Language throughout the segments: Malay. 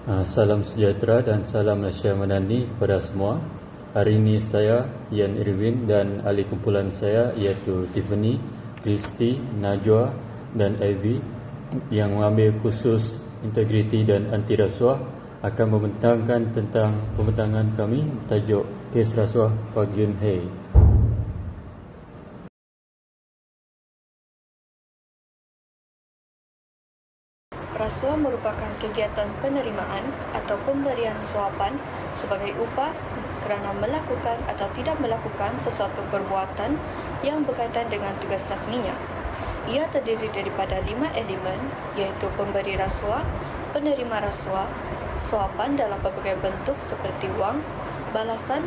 Salam sejahtera dan salam Malaysia Madani kepada semua. Hari ini saya, Ian Irwin, dan ahli kumpulan saya iaitu Tiffany, Christy, Najwa dan Ivy yang mengambil kursus integriti dan anti rasuah akan membentangkan tentang pembentangan kami tajuk kes rasuah Park Geun-hye. Rasuah merupakan kegiatan penerimaan atau pemberian suapan sebagai upah kerana melakukan atau tidak melakukan sesuatu perbuatan yang berkaitan dengan tugas rasminya. Ia terdiri daripada 5 elemen iaitu pemberi rasuah, penerima rasuah, suapan dalam pelbagai bentuk seperti wang, balasan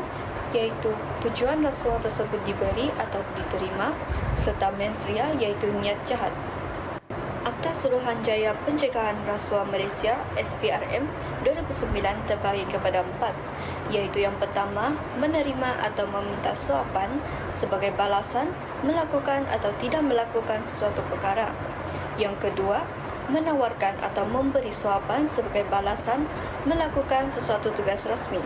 iaitu tujuan rasuah tersebut diberi atau diterima, serta mens rea iaitu niat jahat. Akta Suruhanjaya Pencegahan Rasuah Malaysia SPRM 2009 terbahagi kepada 4, iaitu yang pertama, menerima atau meminta suapan sebagai balasan melakukan atau tidak melakukan sesuatu perkara. Yang kedua, menawarkan atau memberi suapan sebagai balasan melakukan sesuatu tugas rasmi.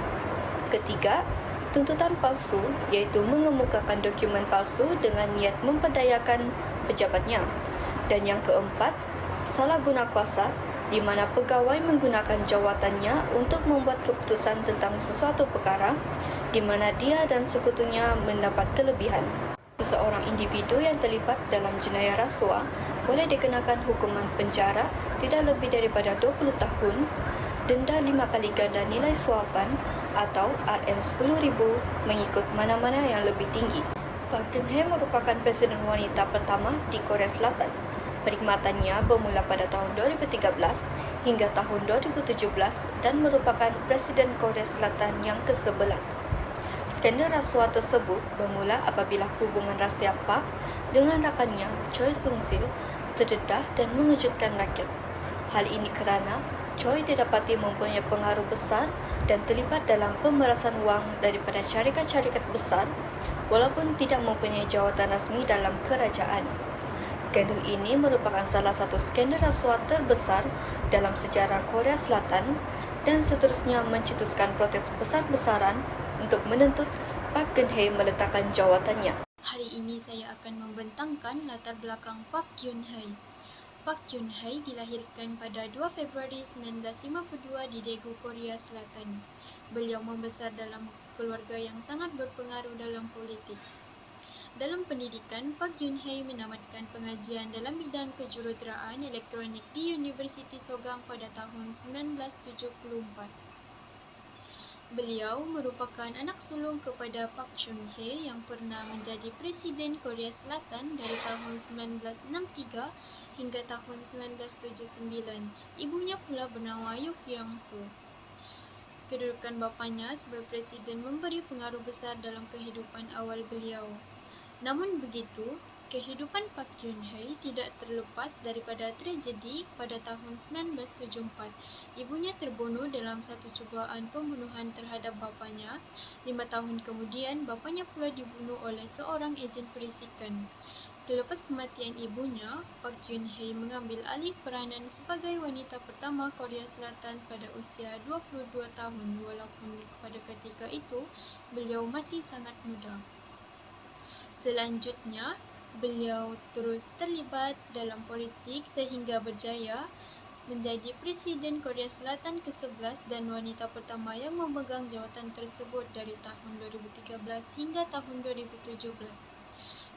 Ketiga, tuntutan palsu iaitu mengemukakan dokumen palsu dengan niat memperdayakan pejabatnya. Dan yang keempat, salah guna kuasa di mana pegawai menggunakan jawatannya untuk membuat keputusan tentang sesuatu perkara di mana dia dan sekutunya mendapat kelebihan. Seseorang individu yang terlibat dalam jenayah rasuah boleh dikenakan hukuman penjara tidak lebih daripada 20 tahun, denda 5 kali ganda nilai suapan atau RM10,000 mengikut mana-mana yang lebih tinggi. Park Geun-hye merupakan presiden wanita pertama di Korea Selatan. Perkhidmatannya bermula pada tahun 2013 hingga tahun 2017 dan merupakan Presiden Korea Selatan yang ke-11. Skandal rasuah tersebut bermula apabila hubungan rahsia Park dengan rakannya Choi Sung-sil terdedah dan mengejutkan rakyat. Hal ini kerana Choi didapati mempunyai pengaruh besar dan terlibat dalam pemerasan wang daripada syarikat-syarikat besar walaupun tidak mempunyai jawatan rasmi dalam kerajaan. Skandal ini merupakan salah satu skandal rasuah terbesar dalam sejarah Korea Selatan dan seterusnya mencetuskan protes besar-besaran untuk menuntut Park Geun-hye meletakkan jawatannya. Hari ini saya akan membentangkan latar belakang Park Geun-hye. Park Geun-hye dilahirkan pada 2 Februari 1952 di Daegu, Korea Selatan. Beliau membesar dalam keluarga yang sangat berpengaruh dalam politik. Dalam pendidikan, Park Geun-hye menamatkan pengajian dalam bidang kejuruteraan elektronik di Universiti Sogang pada tahun 1974. Beliau merupakan anak sulung kepada Park Chung-hye yang pernah menjadi Presiden Korea Selatan dari tahun 1963 hingga tahun 1979. Ibunya pula bernama Yoo Kyung-soo. Kedudukan bapanya sebagai Presiden memberi pengaruh besar dalam kehidupan awal beliau. Namun begitu, kehidupan Park Geun-hye tidak terlepas daripada tragedi pada tahun 1974. Ibunya terbunuh dalam satu cubaan pembunuhan terhadap bapanya. 5 tahun kemudian, bapanya pula dibunuh oleh seorang ejen perisikan. Selepas kematian ibunya, Park Geun-hye mengambil alih peranan sebagai wanita pertama Korea Selatan pada usia 22 tahun walaupun pada ketika itu beliau masih sangat muda. Selanjutnya, beliau terus terlibat dalam politik sehingga berjaya menjadi Presiden Korea Selatan ke-11 dan wanita pertama yang memegang jawatan tersebut dari tahun 2013 hingga tahun 2017.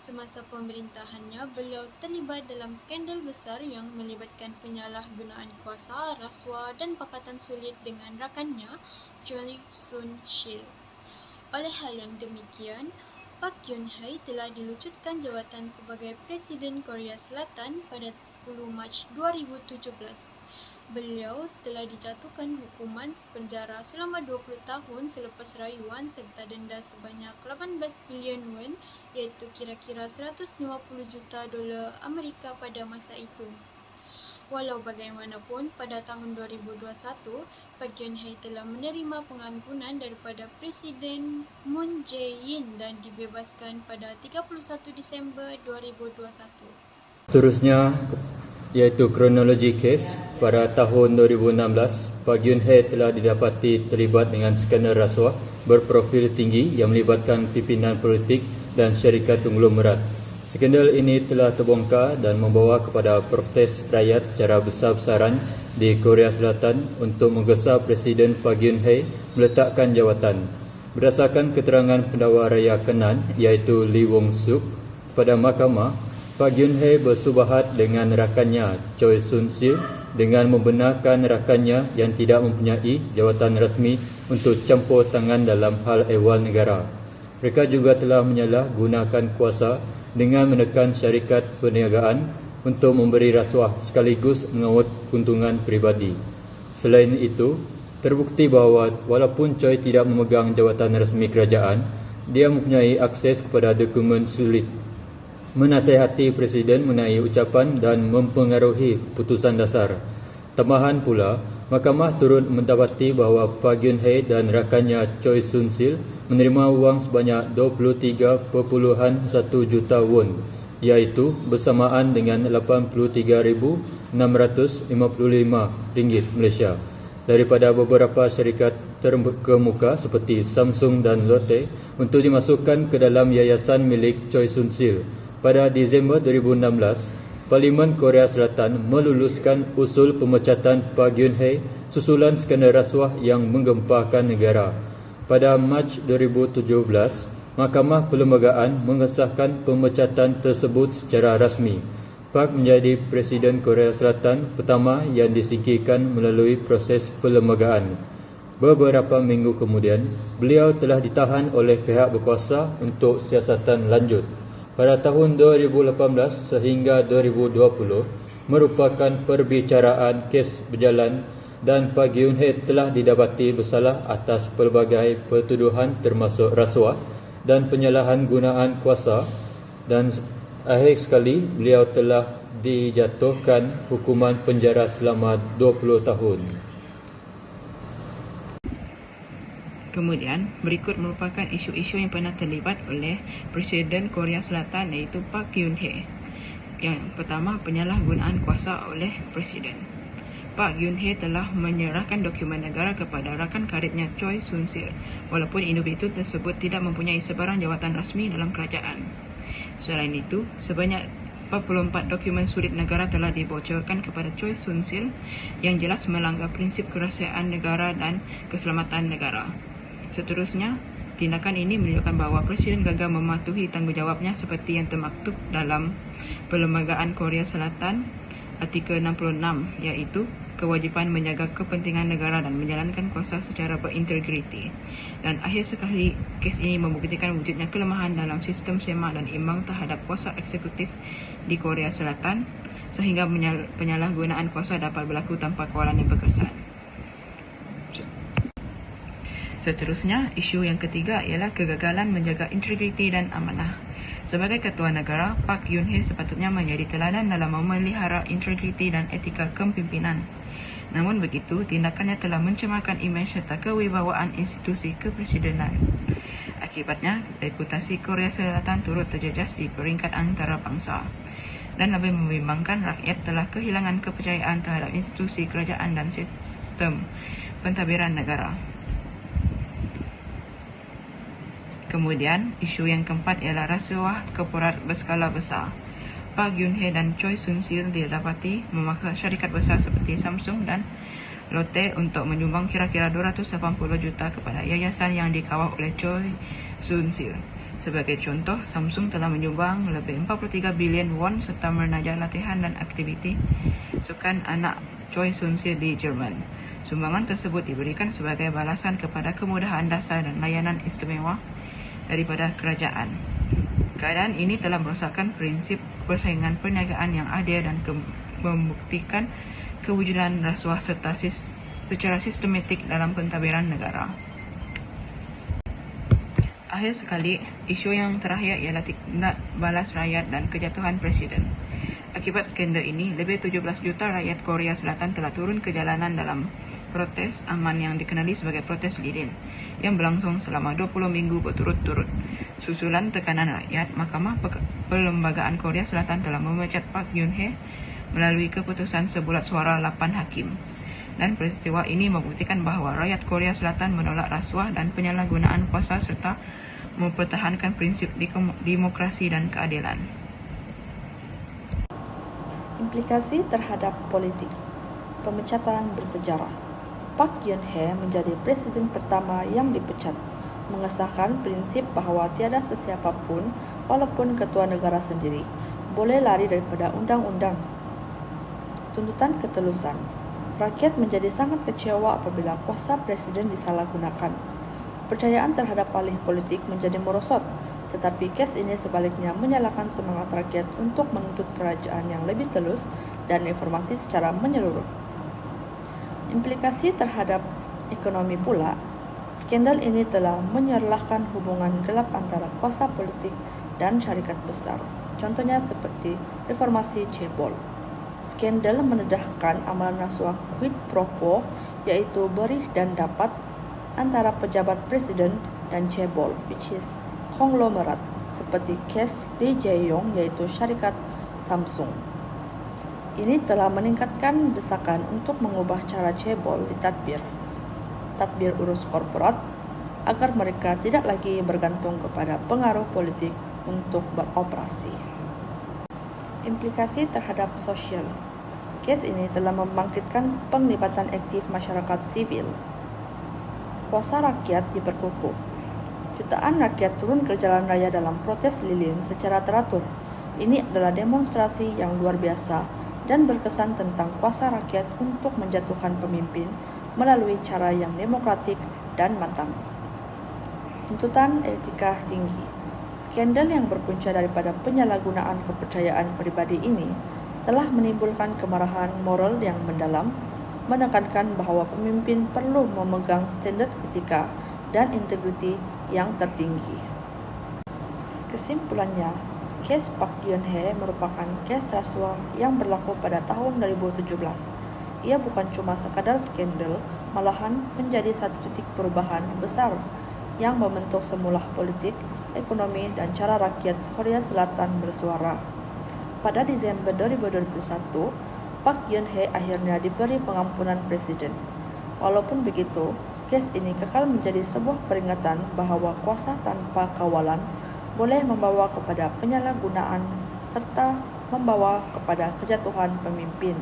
Semasa pemerintahannya, beliau terlibat dalam skandal besar yang melibatkan penyalahgunaan kuasa, rasuah dan pakatan sulit dengan rakannya Choi Soon-sil. Oleh hal yang demikian, Park Geun-hye telah dilucutkan jawatan sebagai Presiden Korea Selatan pada 10 Mac 2017. Beliau telah dijatuhkan hukuman penjara selama 20 tahun selepas rayuan serta denda sebanyak 18 bilion won iaitu kira-kira 150 juta dolar Amerika pada masa itu. Walau bagaimanapun, pada tahun 2021, Park Geun-hye telah menerima pengampunan daripada Presiden Moon Jae-in dan dibebaskan pada 31 Disember 2021. Seterusnya, iaitu kronologi kes. Pada tahun 2016, Pak Gyun He telah didapati terlibat dengan skandal rasuah berprofil tinggi yang melibatkan pimpinan politik dan syarikat konglomerat. Skandal ini telah terbongkar dan membawa kepada protes rakyat secara besar-besaran di Korea Selatan untuk menggesa Presiden Pak Gyun He meletakkan jawatan. Berdasarkan keterangan pendakwa raya Kenan iaitu Lee Wong Suk pada mahkamah, Pak Gyun He bersubahat dengan rakannya Choi Soon Sil dengan membenarkan rakannya yang tidak mempunyai jawatan rasmi untuk campur tangan dalam hal ehwal negara. Mereka juga telah menyalahgunakan kuasa dengan menekan syarikat perniagaan untuk memberi rasuah sekaligus mengawal keuntungan peribadi. Selain itu, terbukti bahawa walaupun Choi tidak memegang jawatan rasmi kerajaan, dia mempunyai akses kepada dokumen sulit, menasihati Presiden mengenai ucapan dan mempengaruhi keputusan dasar. Tambahan pula, mahkamah turut mendapati bahawa Pak Gyun He dan rakannya Choi Soon Sil menerima wang sebanyak 23.1 juta won, iaitu bersamaan dengan RM83,655 Malaysia daripada beberapa syarikat terkemuka seperti Samsung dan Lotte untuk dimasukkan ke dalam yayasan milik Choi Soon Sil. Pada Disember 2016, Parlimen Korea Selatan meluluskan usul pemecatan Pak Gyun He susulan skandal rasuah yang menggemparkan negara. Pada Mac 2017, Mahkamah Perlembagaan mengesahkan pemecatan tersebut secara rasmi. Park menjadi Presiden Korea Selatan pertama yang disingkirkan melalui proses perlembagaan. Beberapa minggu kemudian, beliau telah ditahan oleh pihak berkuasa untuk siasatan lanjut. Pada tahun 2018 sehingga 2020 merupakan perbicaraan kes berjalan dan Pak Gyun He telah didapati bersalah atas pelbagai pertuduhan termasuk rasuah dan penyalahan gunaan kuasa, dan akhir sekali beliau telah dijatuhkan hukuman penjara selama 20 tahun. Kemudian, berikut merupakan isu-isu yang pernah terlibat oleh Presiden Korea Selatan iaitu Pak Gyun He. Yang pertama, penyalahgunaan kuasa oleh Presiden. Pak Gyun He telah menyerahkan dokumen negara kepada rakan karibnya Choi Soon Sil, walaupun individu tersebut tidak mempunyai sebarang jawatan rasmi dalam kerajaan. Selain itu, sebanyak 44 dokumen sulit negara telah dibocorkan kepada Choi Soon Sil yang jelas melanggar prinsip kerahsiaan negara dan keselamatan negara. Seterusnya, tindakan ini menunjukkan bahawa Presiden gagal mematuhi tanggungjawabnya seperti yang termaktub dalam Perlembagaan Korea Selatan Artikel 66, iaitu kewajipan menjaga kepentingan negara dan menjalankan kuasa secara berintegriti. Dan akhir sekali, kes ini membuktikan wujudnya kelemahan dalam sistem semak dan imbang terhadap kuasa eksekutif di Korea Selatan, sehingga penyalahgunaan kuasa dapat berlaku tanpa kawalan yang berkesan. Seterusnya, isu yang ketiga ialah kegagalan menjaga integriti dan amanah. Sebagai ketua negara, Pak Gyun He sepatutnya menjadi teladan dalam memelihara integriti dan etika kepimpinan. Namun begitu, tindakannya telah mencemarkan imej serta kewibawaan institusi kepresidenan. Akibatnya, reputasi Korea Selatan turut terjejas di peringkat antarabangsa. Dan lebih membimbangkan, rakyat telah kehilangan kepercayaan terhadap institusi kerajaan dan sistem pentadbiran negara. Kemudian, isu yang keempat ialah rasuah korporat berskala besar. Pak Gyun He dan Choi Soon Sil didapati memaksa syarikat besar seperti Samsung dan Lotte untuk menyumbang kira-kira 280 juta kepada yayasan yang dikawal oleh Choi Soon Sil. Sebagai contoh, Samsung telah menyumbang lebih 43 bilion won serta menaja latihan dan aktiviti sukan anak Choi Soon Sil di Jerman. Sumbangan tersebut diberikan sebagai balasan kepada kemudahan dasar dan layanan istimewa daripada kerajaan. Keadaan ini telah merosakkan prinsip persaingan perniagaan yang adil dan membuktikan kewujudan rasuah serta secara sistematik dalam pentadbiran negara. Akhir sekali, isu yang terakhir ialah tindak balas rakyat dan kejatuhan Presiden. Akibat skandal ini, lebih 17 juta rakyat Korea Selatan telah turun ke jalanan dalam protes aman yang dikenali sebagai protes lilin yang berlangsung selama 20 minggu berturut-turut. Susulan tekanan rakyat, Mahkamah Perlembagaan Korea Selatan telah memecat Pak Gyun He melalui keputusan sebulat suara 8 hakim. Dan peristiwa ini membuktikan bahawa rakyat Korea Selatan menolak rasuah dan penyalahgunaan kuasa serta mempertahankan prinsip demokrasi dan keadilan. Implikasi terhadap politik. Pemecatan bersejarah. Park Geun-hye menjadi presiden pertama yang dipecat, mengesahkan prinsip bahawa tiada sesiapa pun, walaupun ketua negara sendiri, boleh lari daripada undang-undang. Tuntutan ketelusan. Rakyat menjadi sangat kecewa apabila kuasa presiden disalahgunakan. Kepercayaan terhadap alih politik menjadi merosot, tetapi kes ini sebaliknya menyalakan semangat rakyat untuk menuntut kerajaan yang lebih telus dan informasi secara menyeluruh. Implikasi terhadap ekonomi pula, skandal ini telah menyerlahkan hubungan gelap antara kuasa politik dan syarikat besar. Contohnya seperti reformasi cebol. Skandal menedahkan amalan rasuah quid pro quo, yaitu beri dan dapat antara pejabat presiden dan cebol, which is konglomerat, seperti kes Lee Jae-yong, yaitu syarikat Samsung. Ini telah meningkatkan desakan untuk mengubah cara cebol ditadbir urus korporat, agar mereka tidak lagi bergantung kepada pengaruh politik untuk beroperasi. Implikasi terhadap sosial. Kes ini telah membangkitkan penglibatan aktif masyarakat sivil. Kuasa rakyat diperkukuh. Jutaan rakyat turun ke jalan raya dalam protes lilin secara teratur. Ini adalah demonstrasi yang luar biasa dan berkesan tentang kuasa rakyat untuk menjatuhkan pemimpin melalui cara yang demokratik dan matang. Tuntutan etika tinggi. Skandal yang berpunca daripada penyalahgunaan kepercayaan pribadi ini telah menimbulkan kemarahan moral yang mendalam, menekankan bahawa pemimpin perlu memegang standard etika dan integriti yang tertinggi. Kesimpulannya, kes Park Geun-hye merupakan kes rasuah yang berlaku pada tahun 2017. Ia bukan cuma sekadar skandal, malahan menjadi satu titik perubahan besar yang membentuk semula politik, ekonomi, dan cara rakyat Korea Selatan bersuara. Pada Desember 2021, Park Geun-hye akhirnya diberi pengampunan presiden. Walaupun begitu, kes ini kekal menjadi sebuah peringatan bahawa kuasa tanpa kawalan boleh membawa kepada penyalahgunaan serta membawa kepada kejatuhan pemimpin.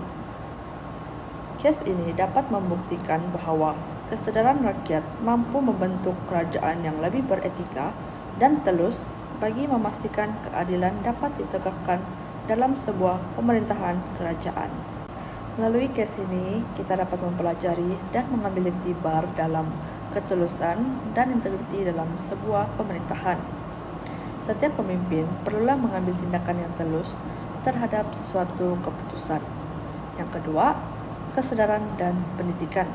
Kes ini dapat membuktikan bahawa kesadaran rakyat mampu membentuk kerajaan yang lebih beretika dan telus bagi memastikan keadilan dapat ditegakkan dalam sebuah pemerintahan kerajaan. Melalui kes ini, kita dapat mempelajari dan mengambil iktibar dalam ketulusan dan integriti dalam sebuah pemerintahan. Setiap pemimpin perlulah mengambil tindakan yang telus terhadap sesuatu keputusan. Yang kedua, kesadaran dan pendidikan.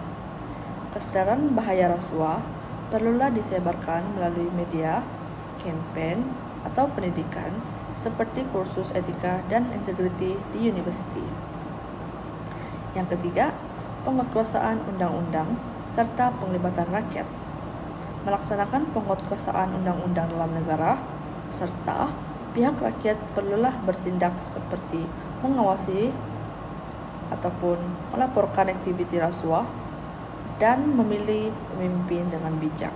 Kesadaran bahaya rasuah perlulah disebarkan melalui media, kampanye, atau pendidikan seperti kursus etika dan integriti di universiti. Yang ketiga, penguatkuasaan undang-undang serta penglibatan rakyat. Melaksanakan penguatkuasaan undang-undang dalam negara serta pihak rakyat perlulah bertindak seperti mengawasi ataupun melaporkan aktiviti rasuah dan memilih pemimpin dengan bijak.